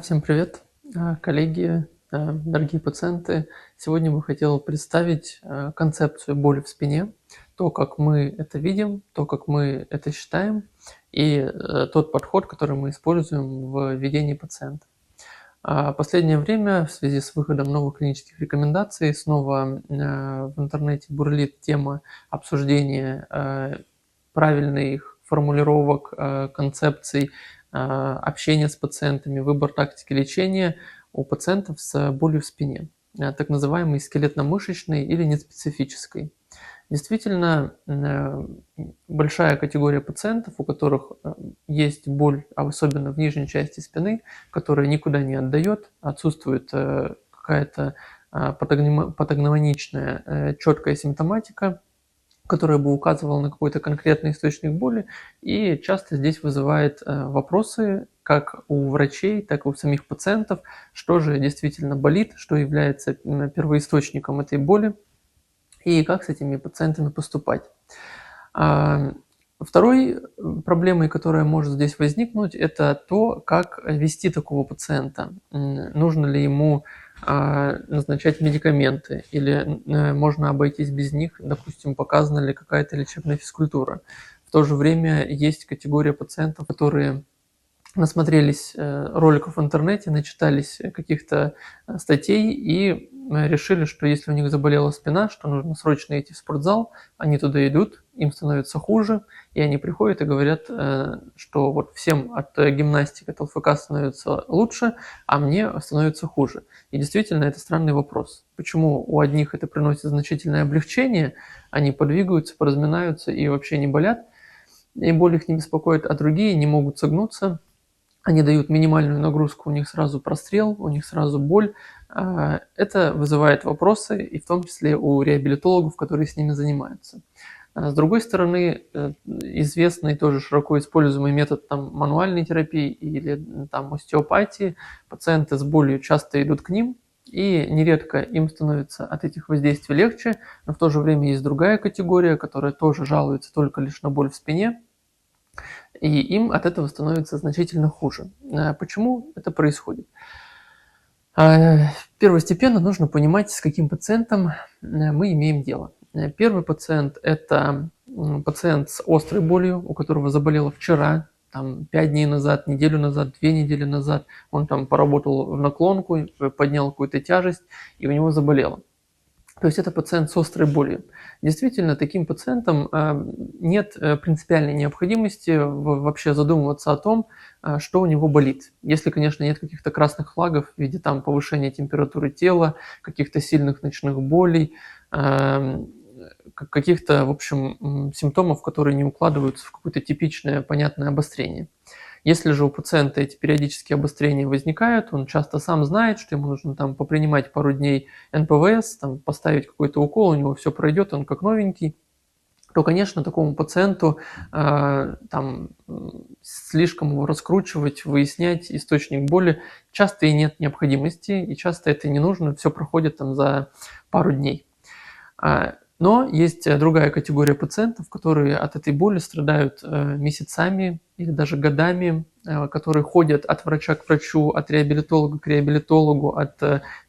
Всем привет, коллеги, дорогие пациенты. Сегодня бы хотел представить концепцию боли в спине, то, как мы это видим, то, как мы это считаем, и тот подход, который мы используем в ведении пациента. Последнее время в связи с выходом новых клинических рекомендаций снова в интернете бурлит тема обсуждения правильных формулировок, концепций, общения с пациентами, выбор тактики лечения у пациентов с болью в спине, так называемой скелетно-мышечной или неспецифической. Действительно, большая категория пациентов, у которых есть боль, особенно в нижней части спины, которая никуда не отдает, отсутствует какая-то патогномоничная четкая симптоматика, которая бы указывала на какой-то конкретный источник боли, и часто здесь вызывает вопросы как у врачей, так и у самих пациентов, что же действительно болит, что является первоисточником этой боли, и как с этими пациентами поступать. Второй проблемой, которая может здесь возникнуть, это то, как вести такого пациента. Нужно ли ему назначать медикаменты или можно обойтись без них, допустим, показана ли какая-то лечебная физкультура. В то же время есть категория пациентов, которые насмотрелись роликов в интернете, начитались каких-то статей и решили, что если у них заболела спина, что нужно срочно идти в спортзал, они туда идут, им становится хуже, и они приходят и говорят, что вот всем от гимнастики, от ЛФК становится лучше, а мне становится хуже. И действительно, это странный вопрос. Почему у одних это приносит значительное облегчение, они подвигаются, поразминаются и вообще не болят, и боль их не беспокоит, а другие не могут согнуться, они дают минимальную нагрузку, у них сразу прострел, у них сразу боль. Это вызывает вопросы, и в том числе у реабилитологов, которые с ними занимаются. С другой стороны, известный тоже широко используемый метод мануальной терапии или остеопатии. Пациенты с болью часто идут к ним, и нередко им становится от этих воздействий легче, но в то же время есть другая категория, которая тоже жалуется только лишь на боль в спине, и им от этого становится значительно хуже. Почему это происходит? Первостепенно нужно понимать, с каким пациентом мы имеем дело. Первый пациент – это пациент с острой болью, у которого заболело вчера, 5 дней назад, неделю назад, 2 недели назад. Он поработал в наклонку, поднял какую-то тяжесть, и у него заболело. То есть это пациент с острой болью. Действительно, таким пациентам нет принципиальной необходимости вообще задумываться о том, что у него болит. Если, конечно, нет каких-то красных флагов в виде повышения температуры тела, каких-то сильных ночных болей, каких-то, в общем, симптомов, которые не укладываются в какое-то типичное, понятное обострение. Если же у пациента эти периодические обострения возникают, он часто сам знает, что ему нужно попринимать пару дней НПВС, поставить какой-то укол, у него все пройдет, он как новенький, то, конечно, такому пациенту слишком его раскручивать, выяснять источник боли часто и нет необходимости, и часто это не нужно, все проходит за пару дней. Но есть другая категория пациентов, которые от этой боли страдают месяцами или даже годами, которые ходят от врача к врачу, от реабилитолога к реабилитологу, от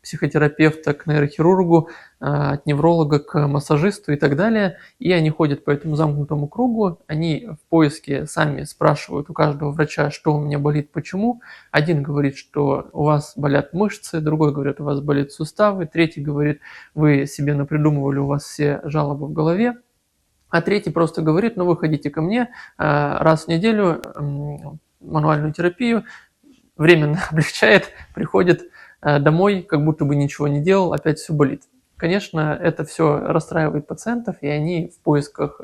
психотерапевта к нейрохирургу, от невролога к массажисту и так далее. И они ходят по этому замкнутому кругу, они в поиске сами спрашивают у каждого врача, что у меня болит, почему. Один говорит, что у вас болят мышцы, другой говорит, у вас болят суставы, третий говорит, вы себе напридумывали, у вас все жалобы в голове. А третий просто говорит, вы ходите ко мне раз в неделю, мануальную терапию, временно облегчает, приходит домой, как будто бы ничего не делал, опять все болит. Конечно, это все расстраивает пациентов, и они в поисках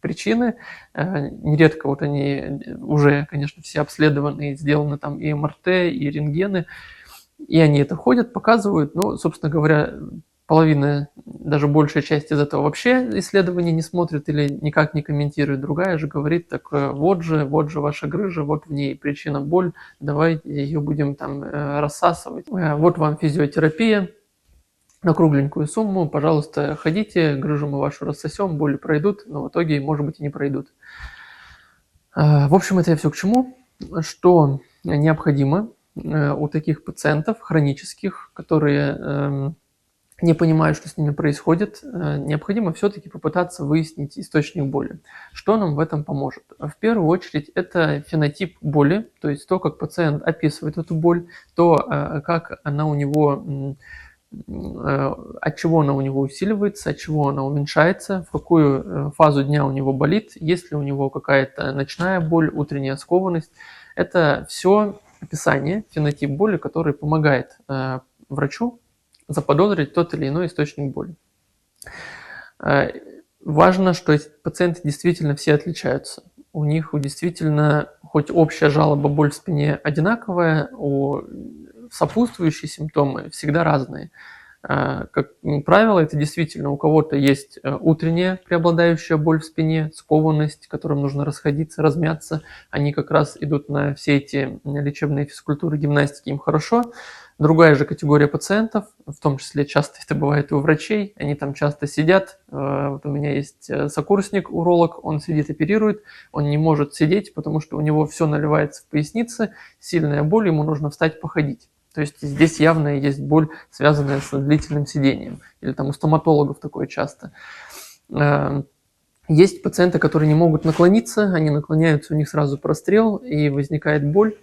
причины, нередко они уже, конечно, все обследованы, сделаны и МРТ, и рентгены, и они это ходят, показывают, собственно говоря, половина, даже большая часть из этого вообще исследований не смотрит или никак не комментирует. Другая же говорит, вот же ваша грыжа, вот в ней причина боль, давайте ее будем рассасывать. Вот вам физиотерапия на кругленькую сумму, пожалуйста, ходите, грыжу мы вашу рассосем, боли пройдут, но в итоге, может быть, и не пройдут. В общем, это я все к чему, что необходимо у таких пациентов хронических, которые не понимают, что с ними происходит, необходимо все-таки попытаться выяснить источник боли. Что нам в этом поможет? В первую очередь это фенотип боли, то есть то, как пациент описывает эту боль, то, как она у него, от чего она у него усиливается, от чего она уменьшается, в какую фазу дня у него болит, есть ли у него какая-то ночная боль, утренняя скованность. Это все описание, фенотип боли, который помогает врачу заподозрить тот или иной источник боли. Важно, что эти пациенты действительно все отличаются. У них действительно хоть общая жалоба, боль в спине одинаковая, сопутствующие симптомы всегда разные. Как правило, это действительно у кого-то есть утренняя преобладающая боль в спине, скованность, которым нужно расходиться, размяться. Они как раз идут на все эти лечебные физкультуры, гимнастики, им хорошо. Другая же категория пациентов, в том числе часто это бывает и у врачей, они там часто сидят. Вот у меня есть сокурсник, уролог, он сидит, оперирует, он не может сидеть, потому что у него все наливается в пояснице, сильная боль, ему нужно встать, походить. То есть здесь явно есть боль, связанная с длительным сидением. Или там у стоматологов такое часто. Есть пациенты, которые не могут наклониться, они наклоняются, у них сразу прострел и возникает боль.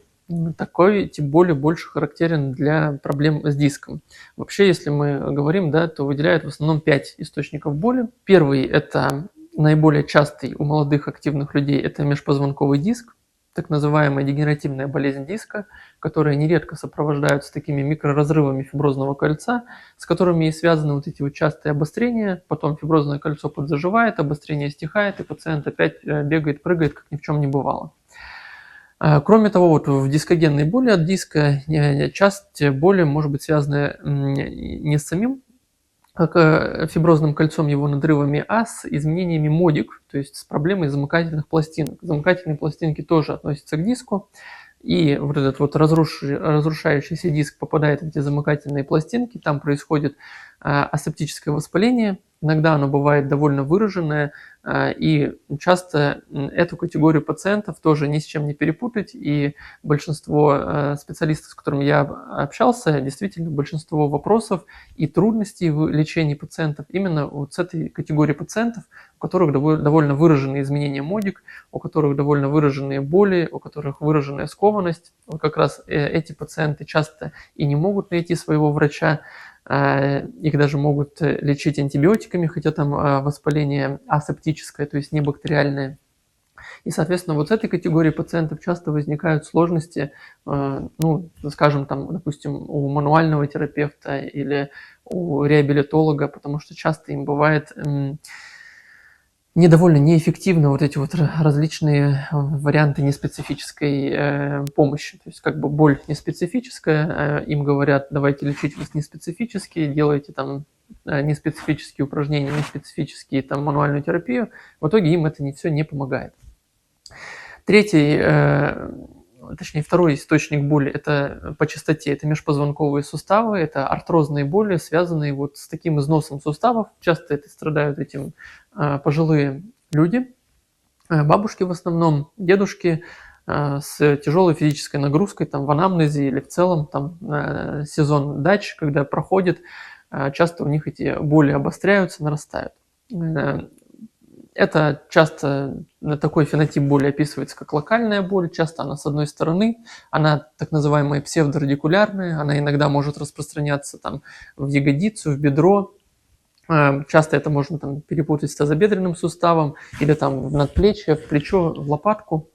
Такой тип боли больше характерен для проблем с диском. Вообще, если мы говорим, да, то выделяют в основном 5 источников боли. Первый – это наиболее частый у молодых активных людей – это межпозвонковый диск, так называемая дегенеративная болезнь диска, которые нередко сопровождаются такими микроразрывами фиброзного кольца, с которыми и связаны вот эти вот частые обострения. Потом фиброзное кольцо подзаживает, обострение стихает, и пациент опять бегает, прыгает, как ни в чем не бывало. Кроме того, вот в дискогенной боли от диска часть боли может быть связана не с самим фиброзным кольцом, его надрывами, а с изменениями модик, то есть с проблемой замыкательных пластинок. Замыкательные пластинки тоже относятся к диску, и вот этот вот разрушающийся диск попадает в эти замыкательные пластинки, там происходит асептическое воспаление, иногда оно бывает довольно выраженное, и часто эту категорию пациентов тоже ни с чем не перепутать, и большинство специалистов, с которыми я общался, действительно большинство вопросов и трудностей в лечении пациентов именно вот с этой категории пациентов, у которых довольно выраженные изменения модик, у которых довольно выраженные боли, у которых выраженная скованность. Вот как раз эти пациенты часто и не могут найти своего врача, их даже могут лечить антибиотиками, хотя там воспаление асептическое, то есть не бактериальное. И, соответственно, вот с этой категорией пациентов часто возникают сложности, ну, скажем, там, допустим, у мануального терапевта или у реабилитолога, потому что часто им бывает довольно неэффективны вот эти вот различные варианты неспецифической помощи. То есть как бы боль неспецифическая, им говорят, давайте лечить вас неспецифически, делайте там неспецифические упражнения, неспецифические там мануальную терапию. В итоге им это все не помогает. Второй источник боли это по частоте, это межпозвонковые суставы, это артрозные боли, связанные вот с таким износом суставов. Часто это страдают этим пожилые люди, бабушки в основном, дедушки с тяжелой физической нагрузкой там, в анамнезе или в целом там, сезон дач, когда проходит, часто у них эти боли обостряются, нарастают. Это часто такой фенотип боли описывается как локальная боль, часто она с одной стороны, она так называемая псевдорадикулярная, она иногда может распространяться там, в ягодицу, в бедро, часто это можно там, перепутать с тазобедренным суставом или там, в надплечье, в плечо, в лопатку.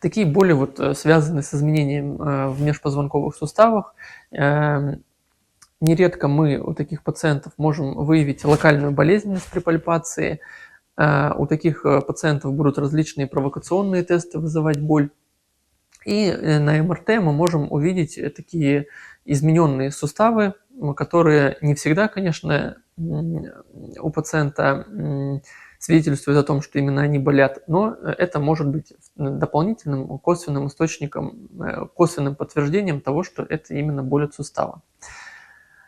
Такие боли вот, связаны с изменением в межпозвонковых суставах. Нередко мы у таких пациентов можем выявить локальную болезненность при пальпации. У таких пациентов будут различные провокационные тесты вызывать боль. И на МРТ мы можем увидеть такие измененные суставы, которые не всегда, конечно, у пациента свидетельствуют о том, что именно они болят, но это может быть дополнительным косвенным источником, косвенным подтверждением того, что это именно боль от сустава.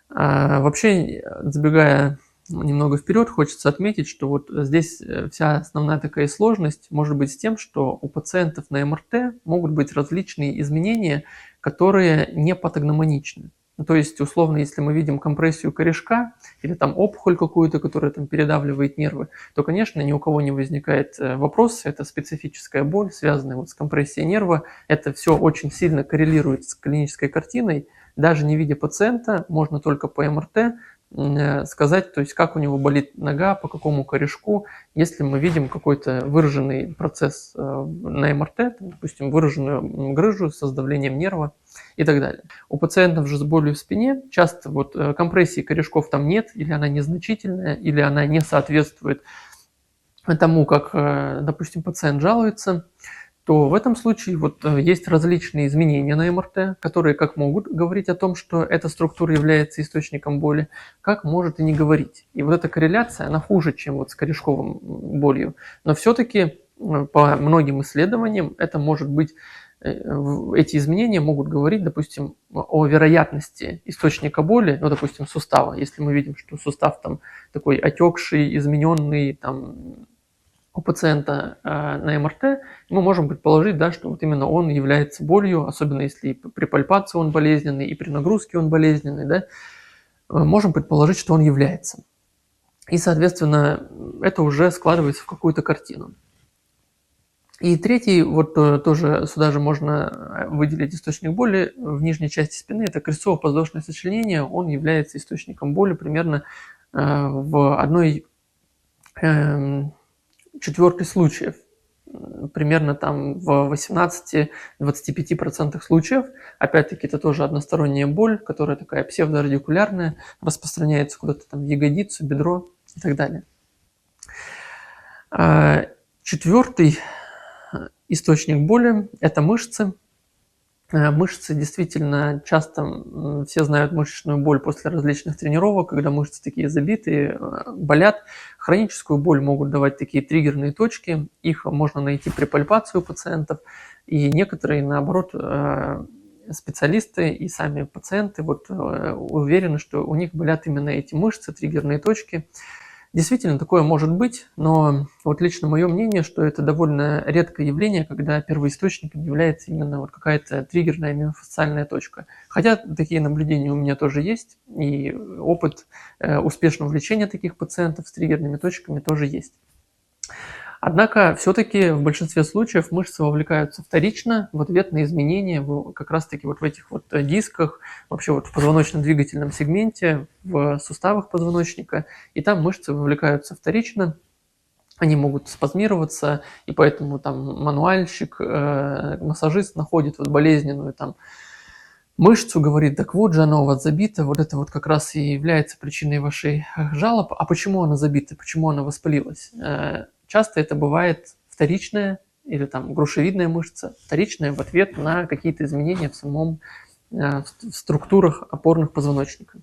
Вообще, забегая немного вперед, хочется отметить, что вот здесь вся основная такая сложность может быть с тем, что у пациентов на МРТ могут быть различные изменения, которые не патогномоничны. То есть, условно, если мы видим компрессию корешка или там опухоль какую-то, которая там передавливает нервы, то, конечно, ни у кого не возникает вопрос, это специфическая боль, связанная вот с компрессией нерва. Это все очень сильно коррелирует с клинической картиной. Даже не видя пациента, можно только по МРТ сказать, то есть как у него болит нога, по какому корешку, если мы видим какой-то выраженный процесс на МРТ, допустим, выраженную грыжу со сдавлением нерва и так далее. У пациентов же с болью в спине часто вот компрессии корешков там нет, или она незначительная, или она не соответствует тому, как, допустим, пациент жалуется, то в этом случае вот есть различные изменения на МРТ, которые как могут говорить о том, что эта структура является источником боли, как может и не говорить. И вот эта корреляция, она хуже, чем вот с корешковым болью. Но все-таки по многим исследованиям это может быть, эти изменения могут говорить, допустим, о вероятности источника боли, ну, допустим, сустава. Если мы видим, что сустав там такой отекший, измененный, там, у пациента на МРТ, мы можем предположить, да, что вот именно он является болью, особенно если и при пальпации он болезненный, и при нагрузке он болезненный, да, можем предположить, что он является. И, соответственно, это уже складывается в какую-то картину. И третий, вот тоже сюда же можно выделить источник боли в нижней части спины, это крестцово-подвздошное сочленение, он является источником боли примерно в 1/4 случаев, примерно там в 18-25% случаев. Опять-таки это тоже односторонняя боль, которая такая псевдорадикулярная, распространяется куда-то там в ягодицу, бедро и так далее. Четвертый источник боли – это мышцы. Мышцы действительно часто, все знают мышечную боль после различных тренировок, когда мышцы такие забитые, болят. Хроническую боль могут давать такие триггерные точки, их можно найти при пальпации у пациентов, и некоторые, наоборот, специалисты и сами пациенты вот уверены, что у них болят именно эти мышцы, триггерные точки. Действительно, такое может быть, но вот лично мое мнение, что это довольно редкое явление, когда первоисточником является именно вот какая-то триггерная миофасциальная точка. Хотя такие наблюдения у меня тоже есть, и опыт успешного лечения таких пациентов с триггерными точками тоже есть. Однако все-таки в большинстве случаев мышцы вовлекаются вторично в ответ на изменения как раз-таки вот в этих вот дисках, вообще вот в позвоночно-двигательном сегменте, в суставах позвоночника, и там мышцы вовлекаются вторично, они могут спазмироваться, и поэтому там мануальщик, массажист находит вот болезненную там мышцу, говорит, так вот же она у вас забита, вот это вот как раз и является причиной вашей жалоб. А почему она забита, почему она воспалилась? Часто это бывает вторичная или там грушевидная мышца, вторичная в ответ на какие-то изменения в структурах опорных позвоночника.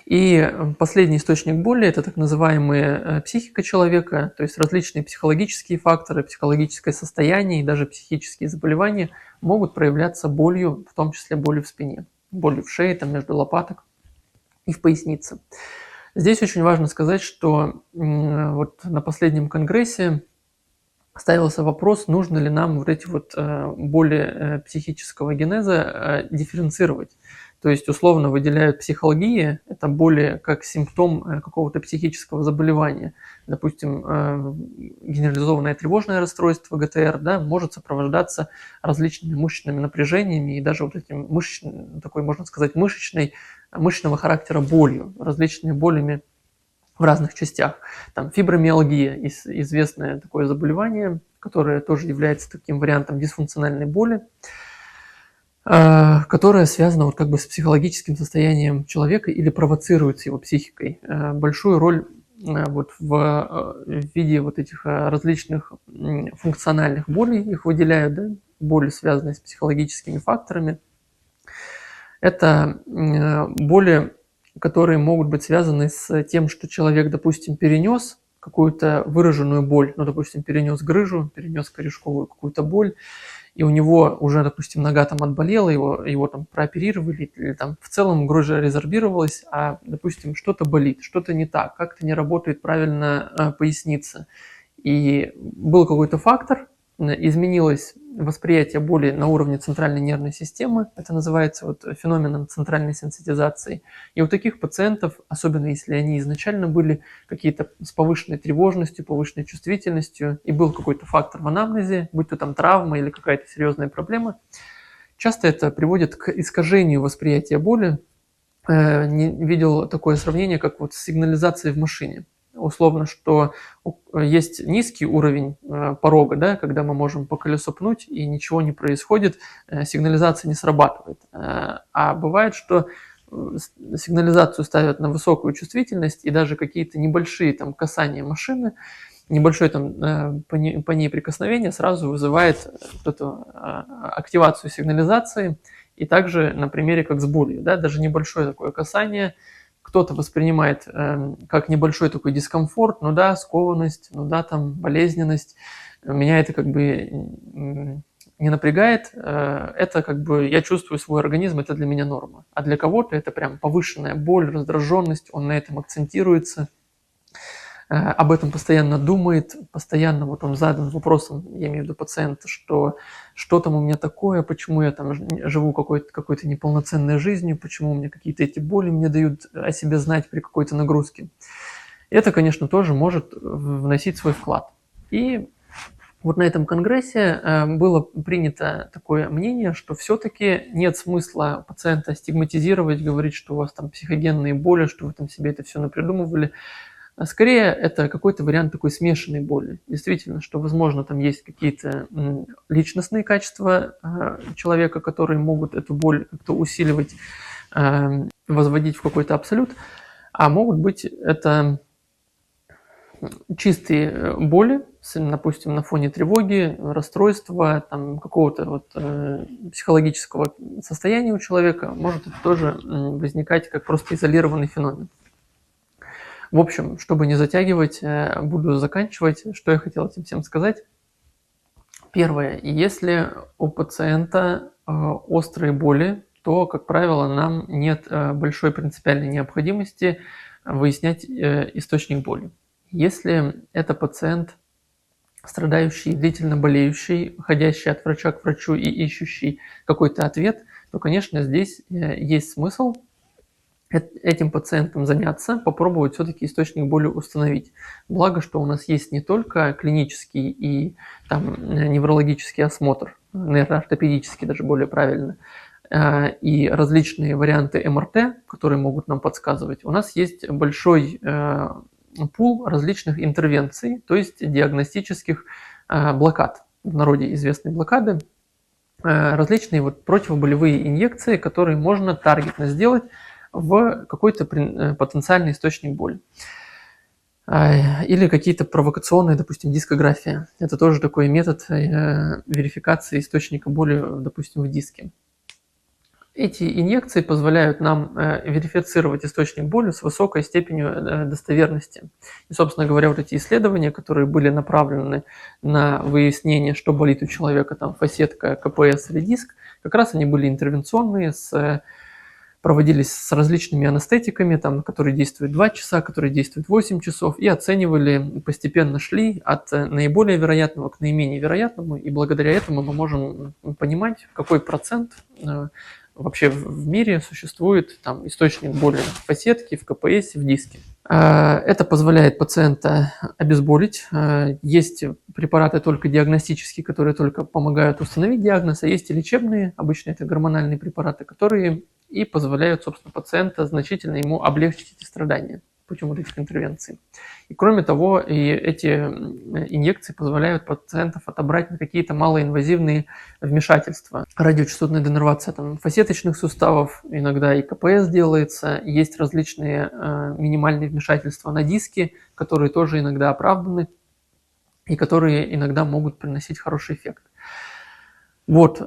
И последний источник боли – это так называемая психика человека, то есть различные психологические факторы, психологическое состояние и даже психические заболевания могут проявляться болью, в том числе болью в спине, болью в шее, там, между лопаток и в пояснице. Здесь очень важно сказать, что вот на последнем конгрессе ставился вопрос, нужно ли нам вот эти вот боли психического генеза дифференцировать. То есть условно выделяют психология, это боли как симптом какого-то психического заболевания. Допустим, генерализованное тревожное расстройство ГТР, да, может сопровождаться различными мышечными напряжениями и даже вот этим такой, можно сказать, мышечного характера болью, различными болями в разных частях. Там фибромиалгия, известное такое заболевание, которое тоже является таким вариантом дисфункциональной боли, которая связана вот как бы с психологическим состоянием человека или провоцируется его психикой. Большую роль вот в виде вот этих различных функциональных болей их выделяют, да? Боли, связанные с психологическими факторами. Это боли, которые могут быть связаны с тем, что человек, допустим, перенес какую-то выраженную боль, ну, допустим, перенес грыжу, перенес корешковую какую-то боль, и у него уже, допустим, нога там отболела, его там прооперировали, или там в целом грыжа резорбировалась, а, допустим, что-то болит, что-то не так, как-то не работает правильно поясница. И был какой-то фактор, изменилось восприятие боли на уровне центральной нервной системы. Это называется вот феноменом центральной сенситизации. И у таких пациентов, особенно если они изначально были какие-то с повышенной тревожностью, повышенной чувствительностью, и был какой-то фактор в анамнезе, будь то там травма или какая-то серьезная проблема, часто это приводит к искажению восприятия боли. Видел такое сравнение, как вот с сигнализацией в машине. Условно, что есть низкий уровень порога, да, когда мы можем по колесу пнуть и ничего не происходит, сигнализация не срабатывает. А бывает, что сигнализацию ставят на высокую чувствительность, и даже какие-то небольшие там касания машины, небольшое там по ней прикосновение сразу вызывает вот эту активацию сигнализации. И также на примере как с болью, да, даже небольшое такое касание кто-то воспринимает как небольшой такой дискомфорт, ну да, скованность, ну да, там болезненность. Меня это как бы не напрягает, это как бы я чувствую свой организм, это для меня норма. А для кого-то это прям повышенная боль, раздраженность, он на этом акцентируется, об этом постоянно думает, постоянно вот он задан вопросом, я имею в виду пациента, что там у меня такое, почему я там живу какой-то неполноценной жизнью, почему у меня какие-то эти боли мне дают о себе знать при какой-то нагрузке. Это, конечно, тоже может вносить свой вклад. И вот на этом конгрессе было принято такое мнение, что все-таки нет смысла пациента стигматизировать, говорить, что у вас там психогенные боли, что вы там себе это все напридумывали. Скорее, это какой-то вариант такой смешанной боли. Действительно, что, возможно, там есть какие-то личностные качества человека, которые могут эту боль как-то усиливать, возводить в какой-то абсолют, а могут быть это чистые боли, допустим, на фоне тревоги, расстройства, там, какого-то вот, психологического состояния у человека, может это тоже возникать как просто изолированный феномен. В общем, чтобы не затягивать, буду заканчивать. Что я хотел этим всем сказать? Первое. Если у пациента острые боли, то, как правило, нам нет большой принципиальной необходимости выяснять источник боли. Если это пациент, страдающий, длительно болеющий, ходящий от врача к врачу и ищущий какой-то ответ, то, конечно, здесь есть смысл этим пациентам заняться, попробовать все-таки источник боли установить. Благо, что у нас есть не только клинический и там, неврологический осмотр, нейроортопедический даже более правильно, и различные варианты МРТ, которые могут нам подсказывать. У нас есть большой пул различных интервенций, то есть диагностических блокад. В народе известные блокады, различные вот противоболевые инъекции, которые можно таргетно сделать в какой-то потенциальный источник боли. Или какие-то провокационные, допустим, дискография. Это тоже такой метод верификации источника боли, допустим, в диске. Эти инъекции позволяют нам верифицировать источник боли с высокой степенью достоверности. И, собственно говоря, вот эти исследования, которые были направлены на выяснение, что болит у человека, там, фасетка, КПС или диск, как раз они были интервенционные, проводились с различными анестетиками, там, которые действуют 2 часа, которые действуют 8 часов, и оценивали, постепенно шли от наиболее вероятного к наименее вероятному, и благодаря этому мы можем понимать, какой процент вообще в мире существует там, источник боли в фасетке, в КПС, в диске. Это позволяет пациента обезболить. Есть препараты только диагностические, которые только помогают установить диагноз, а есть и лечебные, обычно это гормональные препараты, которые и позволяют, собственно, пациента значительно ему облегчить эти страдания путем вот этих интервенций. И кроме того, и эти инъекции позволяют пациентов отобрать на какие-то малоинвазивные вмешательства. Радиочастотная денервация там, фасеточных суставов, иногда и КПС делается. Есть различные минимальные вмешательства на диски, которые тоже иногда оправданы и которые иногда могут приносить хороший эффект. Вот,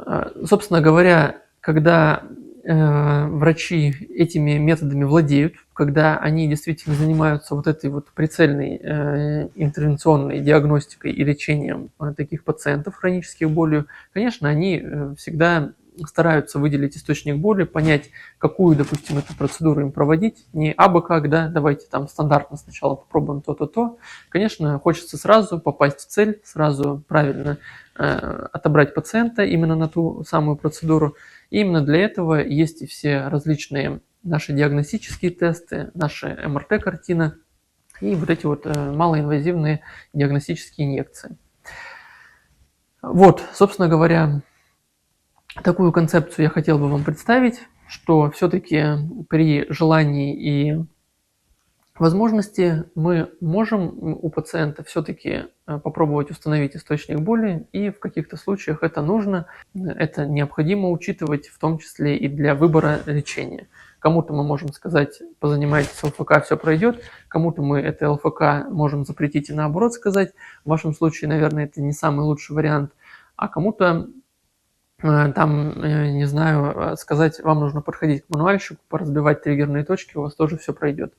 собственно говоря, когда врачи этими методами владеют, когда они действительно занимаются вот этой вот прицельной интервенционной диагностикой и лечением таких пациентов хронических болью, конечно, они всегда стараются выделить источник боли, понять, какую, допустим, эту процедуру им проводить, не абы как, да, давайте там стандартно сначала попробуем то-то-то. Конечно, хочется сразу попасть в цель, сразу правильно отобрать пациента именно на ту самую процедуру. И именно для этого есть и все различные наши диагностические тесты, наши МРТ-картина и вот эти вот малоинвазивные диагностические инъекции. Вот, собственно говоря, такую концепцию я хотел бы вам представить, что все-таки при желании и возможности мы можем у пациента все-таки попробовать установить источник боли, и в каких-то случаях это нужно, это необходимо учитывать, в том числе и для выбора лечения. Кому-то мы можем сказать, позанимайтесь ЛФК, все пройдет, кому-то мы это ЛФК можем запретить и наоборот сказать, в вашем случае, наверное, это не самый лучший вариант, а кому-то там, не знаю, сказать, вам нужно подходить к мануальщику, поразбивать триггерные точки, у вас тоже все пройдет.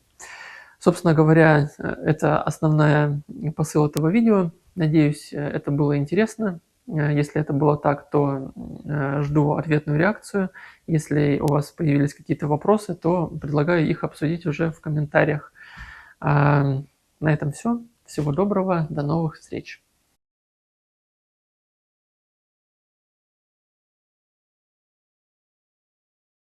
Собственно говоря, это основной посыл этого видео. Надеюсь, это было интересно. Если это было так, то жду ответную реакцию. Если у вас появились какие-то вопросы, то предлагаю их обсудить уже в комментариях. На этом все. Всего доброго, до новых встреч.